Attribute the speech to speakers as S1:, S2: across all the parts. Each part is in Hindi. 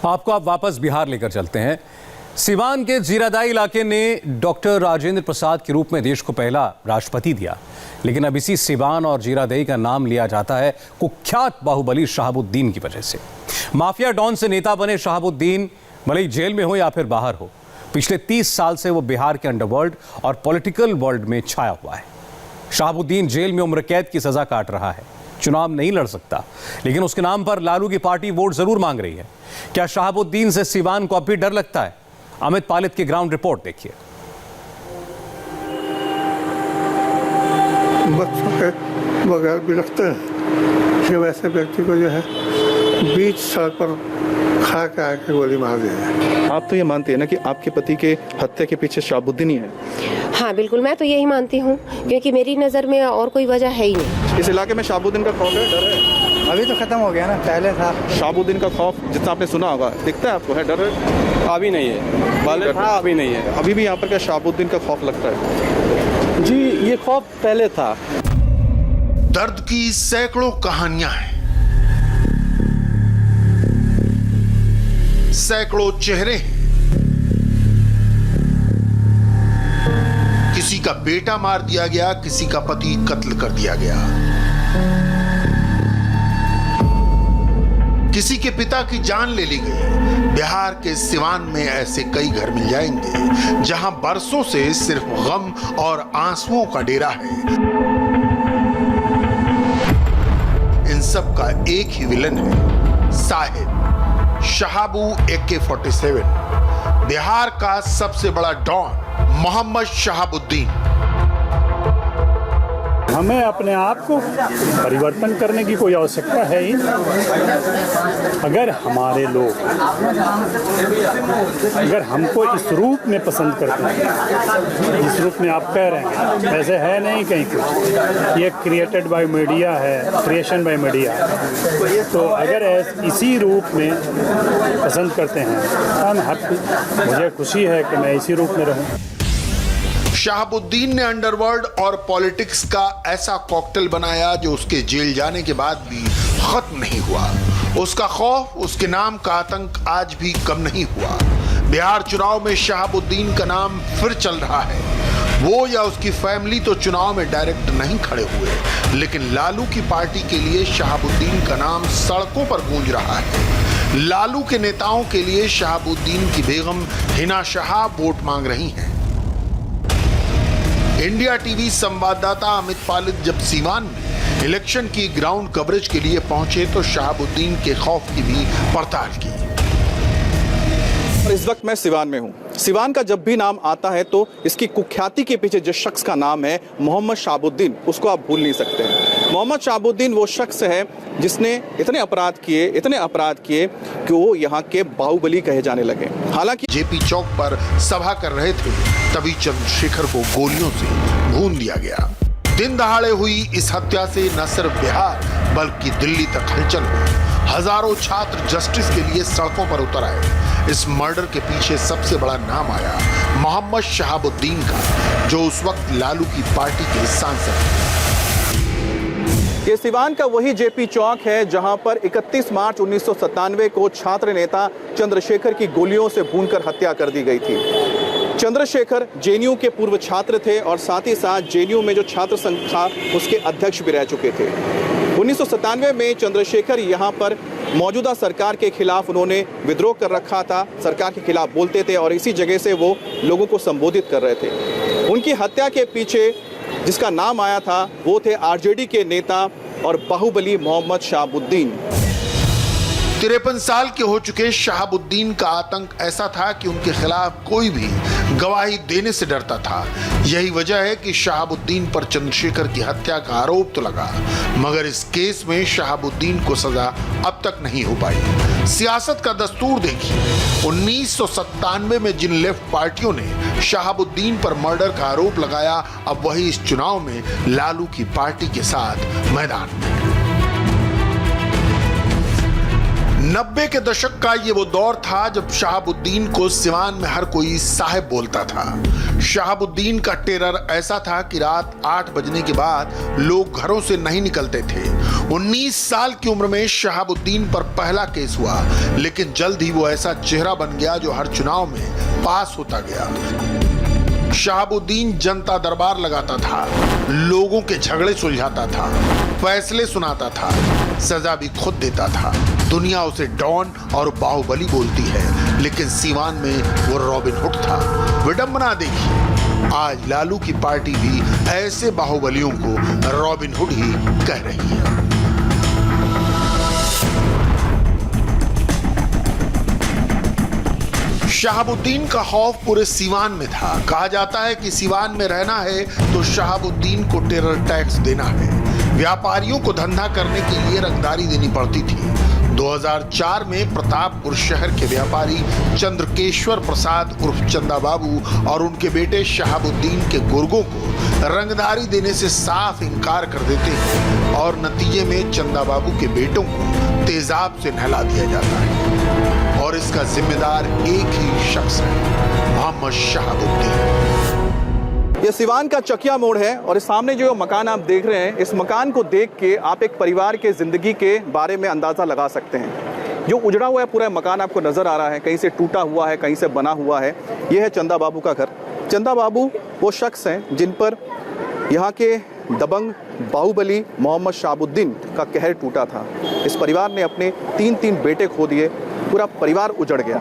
S1: आपको आप वापस बिहार लेकर चलते हैं। सिवान के जीरादाई इलाके ने डॉक्टर राजेंद्र प्रसाद के रूप में देश को पहला राष्ट्रपति दिया, लेकिन अब इसी सिवान और जीरादाई का नाम लिया जाता है कुख्यात बाहुबली शहाबुद्दीन की वजह से। माफिया डॉन से नेता बने शहाबुद्दीन भले ही जेल में हो या फिर बाहर हो, पिछले 30 साल से वो बिहार के अंडरवर्ल्ड और पॉलिटिकल वर्ल्ड में छाया हुआ है। शहाबुद्दीन जेल में उम्र कैद की सजा काट रहा है, चुनाव नहीं लड़ सकता, लेकिन उसके नाम पर लालू की पार्टी वोट जरूर मांग रही है। क्या शहाबुद्दीन से सिवान को अब भी डर लगता है? अमित पालित की ग्राउंड रिपोर्ट देखिए।
S2: बच्चों के बगैर भी रखते हैं कि वैसे व्यक्ति को जो है बीच सड़क पर खा के आके गोली मार दिया।
S3: आप तो ये मानते हैं ना कि आपके पति के हत्या के पीछे शहाबुद्दीन ही है?
S4: हाँ बिल्कुल, मैं तो यही मानती हूँ, क्योंकि मेरी नज़र में और कोई वजह है ही नहीं।
S3: इस इलाके में शहाबुद्दीन का खौफ है, डर है?
S2: अभी तो खत्म हो गया ना, पहले था।
S3: शहाबुद्दीन का खौफ जितना आपने सुना होगा, दिखता है आपको, है डर है?
S5: अभी नहीं है, पहले था, अभी नहीं है।
S3: अभी भी यहाँ पर क्या शहाबुद्दीन का खौफ लगता है?
S5: जी, ये खौफ पहले था।
S6: दर्द की सैकड़ों कहानियां हैं, सैकड़ों चेहरे हैं। किसी का बेटा मार दिया गया, किसी का पति कत्ल कर दिया गया, किसी के पिता की जान ले ली गई। बिहार के सिवान में ऐसे कई घर मिल जाएंगे जहां बरसों से सिर्फ गम और आंसुओं का डेरा है। इन सब का एक ही विलन है, साहिब शहाबू AK-47, बिहार का सबसे बड़ा डॉन मोहम्मद शहाबुद्दीन।
S7: हमें अपने आप को परिवर्तन करने की कोई आवश्यकता है ही नहीं। अगर हमारे लोग अगर हमको इस रूप में पसंद करते हैं, जिस रूप में आप कह रहे हैं, ऐसे है नहीं कहीं कुछ, ये क्रिएटेड बाय मीडिया है, क्रिएशन बाय मीडिया। तो अगर इसी रूप में पसंद करते हैं, मुझे खुशी है कि मैं इसी रूप में रहूं।
S6: शहाबुद्दीन ने अंडरवर्ल्ड और पॉलिटिक्स का ऐसा कॉकटेल बनाया जो उसके जेल जाने के बाद भी खत्म नहीं हुआ। उसका खौफ, उसके नाम का आतंक आज भी कम नहीं हुआ। बिहार चुनाव में शहाबुद्दीन का नाम फिर चल रहा है। वो या उसकी फैमिली तो चुनाव में डायरेक्ट नहीं खड़े हुए, लेकिन लालू की पार्टी के लिए शहाबुद्दीन का नाम सड़कों पर गूंज रहा है। लालू के नेताओं के लिए शहाबुद्दीन की बेगम हिना शाह वोट मांग रही हैं। इंडिया टीवी संवाददाता अमित पालित जब सीवान में इलेक्शन की ग्राउंड कवरेज के लिए पहुंचे तो शहाबुद्दीन के खौफ की भी पड़ताल की।
S3: और इस वक्त मैं सिवान में हूँ। सिवान का जब भी नाम आता है तो इसकी कुख्याति के पीछे जिस शख्स का नाम है मोहम्मद शहाबुद्दीन, उसको आप भूल नहीं सकते हैं। मोहम्मद शहाबुद्दीन वो शख्स है जिसने इतने अपराध किए कि वो यहाँ के बाहुबली कहे जाने लगे। हालांकि
S6: जेपी चौक पर सभा कर रहे थे, तभी चंद्रशेखर को गोलियों से भून दिया गया। दिन दहाड़े हुई इस हत्या से न सिर्फ बिहार बल्कि दिल्ली तक हलचल हुई। हजारों छात्र जस्टिस के लिए सड़कों पर उतर आए। इस मर्डर के पीछे सबसे बड़ा नाम आया मोहम्मद शहाबुद्दीन का, जो उस वक्त लालू की पार्टी के सांसद थे।
S3: ये सिवान का वही जेपी चौक है जहां पर 31 मार्च 1997 को छात्र नेता चंद्रशेखर की गोलियों से भूनकर हत्या कर दी गई थी। चंद्रशेखर जेएनयू के पूर्व छात्र थे और साथ ही साथ जेएनयू में जो छात्र संघ था उसके अध्यक्ष भी रह चुके थे। 1997 में चंद्रशेखर यहाँ पर मौजूदा सरकार के खिलाफ उन्होंने विद्रोह कर रखा था, सरकार के खिलाफ बोलते थे और इसी जगह से वो लोगों को संबोधित कर रहे थे। उनकी हत्या के पीछे जिसका नाम आया था वो थे आरजेडी के नेता और बाहुबली मोहम्मद शहाबुद्दीन।
S6: 53 साल के हो चुके शहाबुद्दीन का आतंक ऐसा था कि उनके खिलाफ कोई भी गवाही देने से डरता था। यही वजह है कि शहाबुद्दीन पर चंद्रशेखर की हत्या का आरोप तो लगा, मगर इस केस में शहाबुद्दीन को सजा अब तक नहीं हो पाई। सियासत का दस्तूर देखिए, 1997 में जिन लेफ्ट पार्टियों ने शहाबुद्दीन पर मर्डर का आरोप लगाया, अब वही इस चुनाव में लालू की पार्टी के साथ मैदान में। 90 के दशक का ये वो दौर था जब शहाबुद्दीन को सिवान में हर कोई साहिब बोलता था। शहाबुद्दीन का टेरर ऐसा था कि रात 8 बजने के बाद लोग घरों से नहीं निकलते थे। 19 साल की उम्र में शहाबुद्दीन पर पहला केस हुआ, लेकिन जल्द ही वो ऐसा चेहरा बन गया जो हर चुनाव में पास होता गया। शहाबुद्दीन जनता दरबार लगाता था, लोगों के झगड़े सुलझाता था, फैसले सुनाता था, सजा भी खुद देता था। दुनिया उसे डॉन और बाहुबली बोलती है, लेकिन सीवान में वो रॉबिन हुड था। विडंबना देखिए, आज लालू की पार्टी भी ऐसे बाहुबलियों को रॉबिन हुड ही कह रही है। शहाबुद्दीन का खौफ पूरे सीवान में था। कहा जाता है कि सीवान में रहना है तो शहाबुद्दीन को टेरर टैक्स देना है। व्यापारियों को धंधा करने के लिए रंगदारी देनी पड़ती थी। 2004 में प्रतापपुर शहर के व्यापारी चंद्रकेश्वर प्रसाद उर्फ चंदा बाबू और उनके बेटे शहाबुद्दीन के गुर्गों को रंगदारी देने से साफ इनकार कर देते हैं और नतीजे में चंदा बाबू के बेटों को तेजाब से नहला दिया जाता है और इसका जिम्मेदार एक ही शख्स है, मोहम्मद शहाबुद्दीन।
S3: ये सिवान का चकिया मोड़ है और इस सामने जो मकान आप देख रहे हैं, इस मकान को देख के आप एक परिवार के जिंदगी के बारे में अंदाजा लगा सकते हैं। जो उजड़ा हुआ है पूरा मकान आपको नजर आ रहा है, कहीं से टूटा हुआ है, कहीं से बना हुआ है। यह है चंदा बाबू का घर। चंदा बाबू वो शख्स हैं जिन पर यहाँ के दबंग बाहुबली मोहम्मद शहाबुद्दीन का कहर टूटा था। इस परिवार ने अपने 3 बेटे खो दिए, पूरा परिवार उजड़ गया।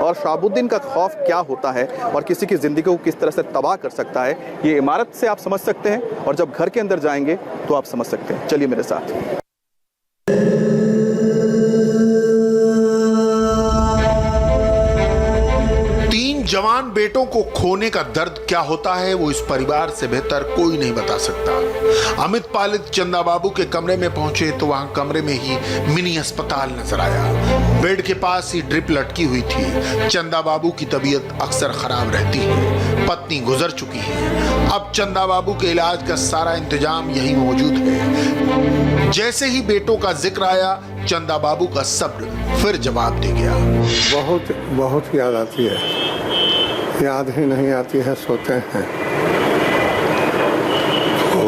S3: और शहाबुद्दीन का खौफ क्या होता है और किसी की जिंदगी को किस तरह से तबाह कर सकता है, ये इमारत से आप समझ सकते हैं और जब घर के अंदर जाएंगे तो आप समझ सकते हैं। चलिए मेरे साथ।
S6: जवान बेटों को खोने का दर्द क्या होता है वो इस परिवार से बेहतर कोई नहीं बता सकता। अमित पालित चंदा बाबू के कमरे में पहुंचे तो वहां कमरे में ही मिनी अस्पताल नजर आया। बेड के पास ही ड्रिप लटकी हुई थी। चंदा बाबू की तबीयत अक्सर खराब रहती है, पत्नी गुजर चुकी है। अब चंदा बाबू के इलाज का सारा इंतजाम यही मौजूद है। जैसे ही बेटों का जिक्र आया, चंदा बाबू का सब्र फिर जवाब दे गया।
S2: बहुत याद आती है, याद ही नहीं आती है, सोते हैं तो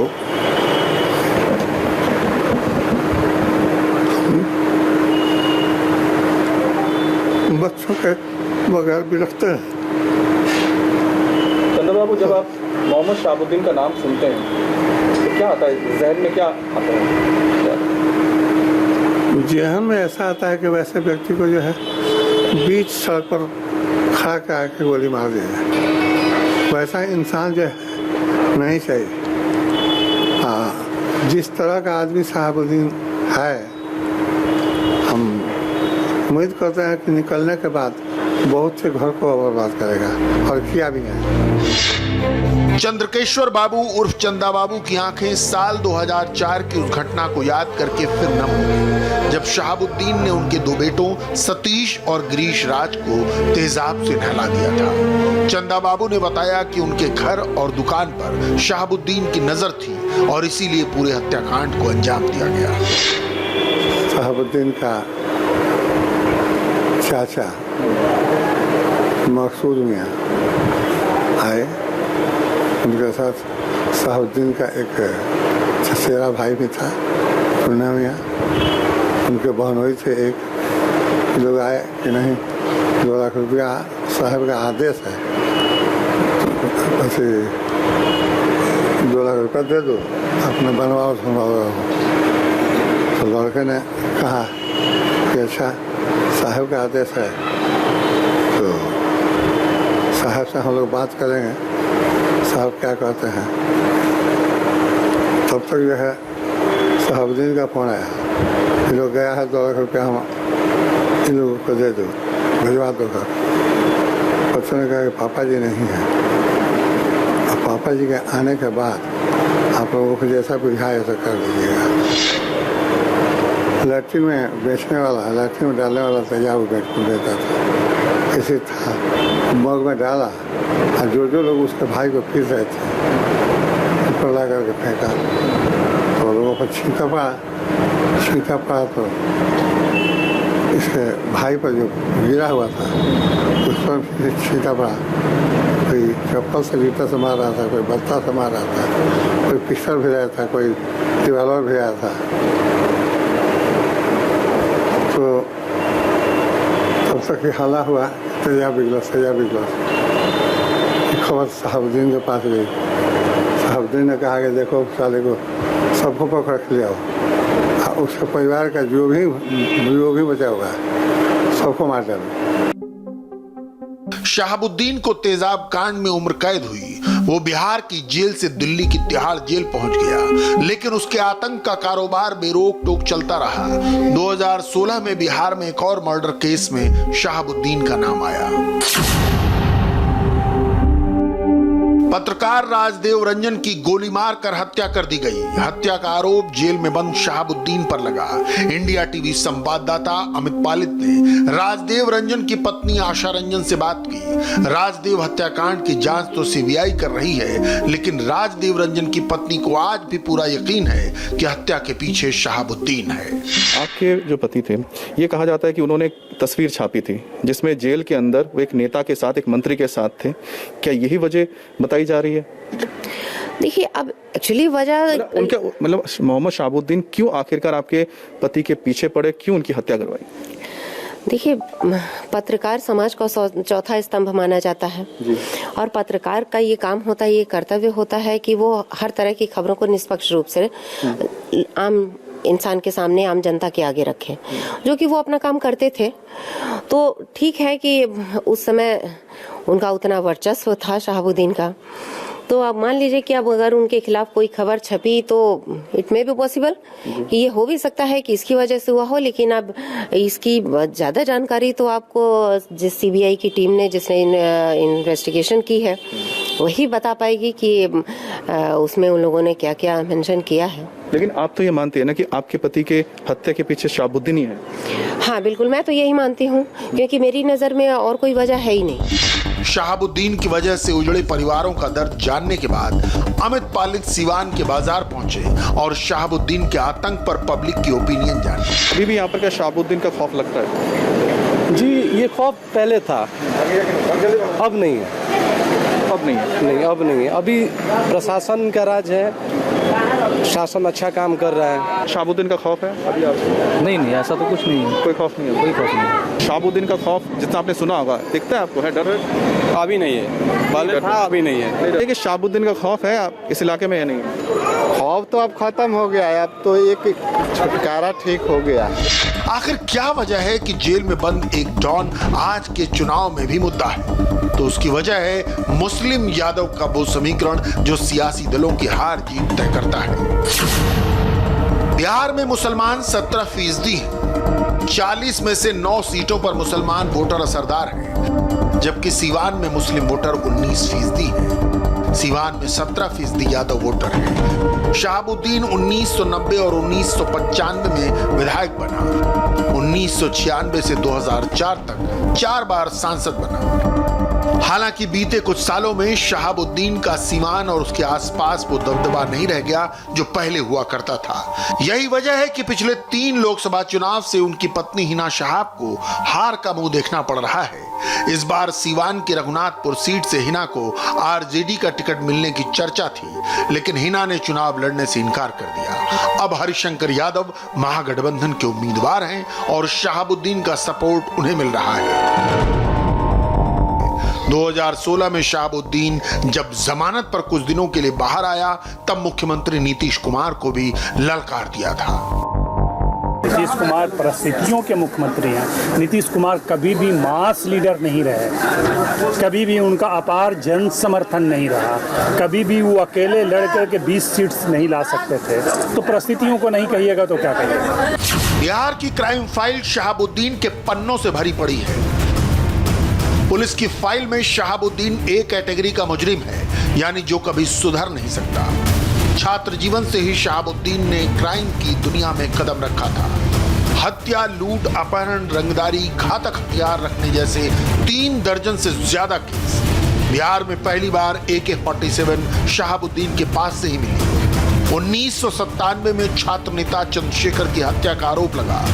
S2: बच्चों के बगैर भी रखते हैं।
S3: चंदा बाबू, जब आप मोहम्मद शहाबुद्दीन का नाम सुनते हैं तो क्या आता है जहन में, क्या आता है?
S2: जहन में ऐसा आता है कि वैसे व्यक्ति को जो है बीच सड़क पर खा के आके गोली मार दिया जाए। वैसा इंसान जो है नहीं चाहिए। हाँ, जिस तरह का आदमी शहाबुद्दीन है, हम उम्मीद करते हैं कि निकलने के बाद बहुत से घर को बर्बाद करेगा और किया भी है।
S6: चंद्रकेश्वर बाबू उर्फ चंदा बाबू की आंखें साल 2004 की उस घटना को याद करके फिर नम हो गई, जब शहाबुद्दीन ने उनके 2 बेटों सतीश और गिरीश राज को तेजाब से नहला दिया था। चंदा बाबू ने बताया कि उनके घर और दुकान पर शहाबुद्दीन की नजर थी और इसीलिए पूरे हत्याकांड को अंजाम दिया गया।
S2: शहाबुद्दीन का चाचा मकसूद मियाँ आए, उनके साथ शहाबुद्दीन का एक चचेरा भाई भी था, पुन्ना मियाँ, उनके बहनोई थे। एक लोग आए कि नहीं 2 लाख रुपया साहब का आदेश है, ऐसे 2 लाख रुपया दे दो, अपने बनवाओ सुनवाओ। तो लड़के ने कहा कि अच्छा साहब का आदेश है तो साहब से हम लोग बात करेंगे, साहब क्या कहते हैं। तब तक जो है शहाबुद्दीन का फोन आया, ये लोग गया है 2 लाख रुपया हम इन लोगों को दे दो, भिजवा दो घर। बच्चों ने कहा कि पापा जी नहीं है, अब पापा जी के आने के बाद आप लोगों को जैसा बुझाए ऐसा कर दीजिएगा। लैट्रिन में बेचने वाला, लैट्रिन में डालने वाला तेजाब बेच को देता था, इसी था मग में डाला और जो लोग उसके भाई को पीस रहे थे ऊपर ला करके फेंका, तो लोगों पर छींका पड़ा तो इसके भाई पर जो गिरा हुआ था उस पर भी छीटा पड़ा। कोई चप्पल से जूता से मार रहा था, कोई बत्ता से मार रहा था, कोई पिस्टल भिराया था, कोई रिवॉल्वर भिराया था। तो तब तक ये हल्ला हुआ, तेजाब बिगलो। खबर शहाबुद्दीन के पास गई। शहाबुद्दीन ने कहा कि देखो साले को सबको पकड़ के ले आओ, उसके परिवार का जो भी बचा हुआ है सबको मार डालो।
S6: शहाबुद्दीन को तेजाब कांड में उम्र कैद हुई। वो बिहार की जेल से दिल्ली की तिहाड़ जेल पहुंच गया, लेकिन उसके आतंक का कारोबार बेरोक टोक चलता रहा। 2016 में बिहार में एक और मर्डर केस में शहाबुद्दीन का नाम आया। पत्रकार राजदेव रंजन की गोली मारकर हत्या कर दी गई। हत्या का आरोप जेल में बंद शहाबुद्दीन पर लगा। इंडिया टीवी संवाददाता अमित पालित ने राजदेव रंजन की पत्नी आशा रंजन से बात की। राजदेव हत्याकांड की जांच तो सीबीआई कर रही है, लेकिन राजदेव रंजन की पत्नी को आज भी पूरा यकीन है कि हत्या के पीछे शहाबुद्दीन है।
S3: आपके जो पति थे, ये कहा जाता है कि उन्होंने एक तस्वीर छापी थी जिसमें जेल के अंदर वो एक नेता के साथ, एक मंत्री के साथ थे। क्या यही वजह बताई जा रही है?
S4: देखिए, अब एक्चुअली वजह
S3: उनके मतलब मोहम्मद शहाबुद्दीन क्यों आखिरकार आपके पति के पीछे पड़े, क्यों उनकी हत्या करवाई?
S4: देखिए, पत्रकार समाज का चौथा स्तंभ माना जाता है और पत्रकार का ये काम होता है, ये कर्तव्य होता है कि वो हर तरह की खबरों को निष्पक्ष रूप से आम इंसान के सामने, आम जनता के आगे रखे, जो कि वो अपना काम करते थे। तो ठीक है कि उस समय उनका उतना वर्चस्व था शहाबुद्दीन का। तो अब मान लीजिए कि अब अगर उनके खिलाफ कोई खबर छपी तो इट मे बी पॉसिबल कि ये हो भी सकता है कि इसकी वजह से हुआ हो, लेकिन अब इसकी ज़्यादा जानकारी तो आपको जिस सीबीआई की टीम ने, जिसने इन्वेस्टिगेशन की है, वही बता पाएगी कि उसमें उन लोगों ने क्या क्या मेंशन किया है।
S3: लेकिन आप तो ये मानते हैं ना कि आपके पति के हत्या के पीछे शहाबुद्दीन ही है?
S4: हाँ बिल्कुल, मैं तो यही मानती हूँ, क्योंकि मेरी नज़र में और कोई वजह है ही नहीं।
S6: शहाबुद्दीन की वजह से उजड़े परिवारों का दर्द जानने के बाद अमित पालित सिवान के बाजार पहुंचे और शहाबुद्दीन के आतंक पर पब्लिक की ओपिनियन जानी।
S3: अभी भी यहाँ पर क्या शहाबुद्दीन का खौफ लगता है?
S5: जी, ये खौफ पहले था, अब नहीं है।
S3: अब नहीं है?
S5: नहीं, अब नहीं है। अभी प्रशासन का राज है, शासन अच्छा काम कर रहा है।
S3: शहाबुद्दीन का खौफ है अभी आपको?
S5: नहीं, ऐसा तो कुछ नहीं है।
S3: कोई खौफ नहीं है?
S5: कोई खौफ नहीं।
S3: शहाबुद्दीन का खौफ जितना आपने सुना होगा, दिखता है आपको, है डर?
S5: अभी नहीं है, पहले था, अभी नहीं है।
S3: देखिए, शहाबुद्दीन का खौफ है इस इलाके में या नहीं?
S8: खौफ तो अब खत्म हो गया है, अब तो एक छुटकारा ठीक हो गया है।
S6: आखिर क्या वजह है कि जेल में बंद एक डॉन आज के चुनाव में भी मुद्दा है? तो उसकी वजह है मुस्लिम यादव का वो समीकरण जो सियासी दलों की हार जीत तय करता है। बिहार में मुसलमान 17% हैं। 40 में से 9 सीटों पर मुसलमान वोटर असरदार हैं, जबकि सीवान में मुस्लिम वोटर 19% हैं। सीवान में 17% यादव वोटर हैं। शहाबुद्दीन 1990 और 1995 में विधायक बना। 1996 से 2004 तक 4 बार सांसद बना। हालांकि बीते कुछ सालों में शहाबुद्दीन का सीवान और उसके आसपास वो दबदबा नहीं रह गया जो पहले हुआ करता था। यही वजह है कि पिछले 3 लोकसभा चुनाव से उनकी पत्नी हिना शहाब को हार का मुंह देखना पड़ रहा है। इस बार सीवान की रघुनाथपुर सीट से हिना को आरजेडी का टिकट मिलने की चर्चा थी, लेकिन हिना ने चुनाव लड़ने से इनकार कर दिया। अब हरिशंकर यादव महागठबंधन के उम्मीदवार हैं और शहाबुद्दीन का सपोर्ट उन्हें मिल रहा है। 2016 में शहाबुद्दीन जब जमानत पर कुछ दिनों के लिए बाहर आया, तब मुख्यमंत्री नीतीश कुमार को भी ललकार दिया था।
S7: नीतीश कुमार परिस्थितियों के मुख्यमंत्री हैं। नीतीश कुमार कभी भी मास लीडर नहीं रहे, कभी भी उनका अपार जन समर्थन नहीं रहा, कभी भी वो अकेले लड़कर के 20 सीट्स नहीं ला सकते थे। तो परिस्थितियों को नहीं कहिएगा तो क्या कहिएगा?
S6: बिहार की क्राइम फाइल शहाबुद्दीन के पन्नों से भरी पड़ी है। पुलिस की फाइल में शहाबुद्दीन ए कैटेगरी का मुजरिम है, यानी जो कभी सुधर नहीं सकता। छात्र जीवन से ही शहाबुद्दीन ने क्राइम की दुनिया में कदम रखा था। हत्या, लूट, अपहरण, रंगदारी, घातक हथियार रखने जैसे 3 दर्जन से ज्यादा केस। बिहार में पहली बार AK-47 शहाबुद्दीन के पास से ही मिली। 1997 में छात्र नेता चंद्रशेखर की हत्या का आरोप लगा।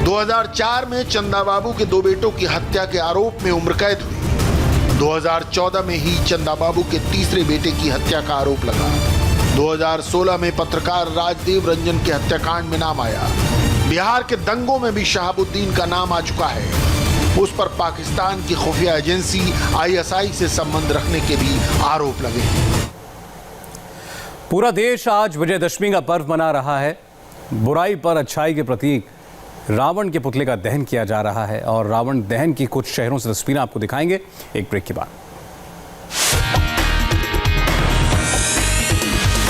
S6: 2004 में चंदा बाबू के 2 बेटों की हत्या के आरोप में उम्र कैद हुई। 2014 में ही चंदा बाबू के तीसरे बेटे की हत्या का आरोप लगा। 2016 में पत्रकार राजदेव रंजन के हत्याकांड में नाम आया। बिहार के दंगों में भी शहाबुद्दीन का नाम आ चुका है। उस पर पाकिस्तान की खुफिया एजेंसी ISI से संबंध रखने के भी आरोप लगे हैं।
S1: पूरा देश आज विजयदशमी का पर्व मना रहा है। बुराई पर अच्छाई के प्रतीक रावण के पुतले का दहन किया जा रहा है और रावण दहन की कुछ शहरों से तस्वीरें आपको दिखाएंगे एक ब्रेक के बाद।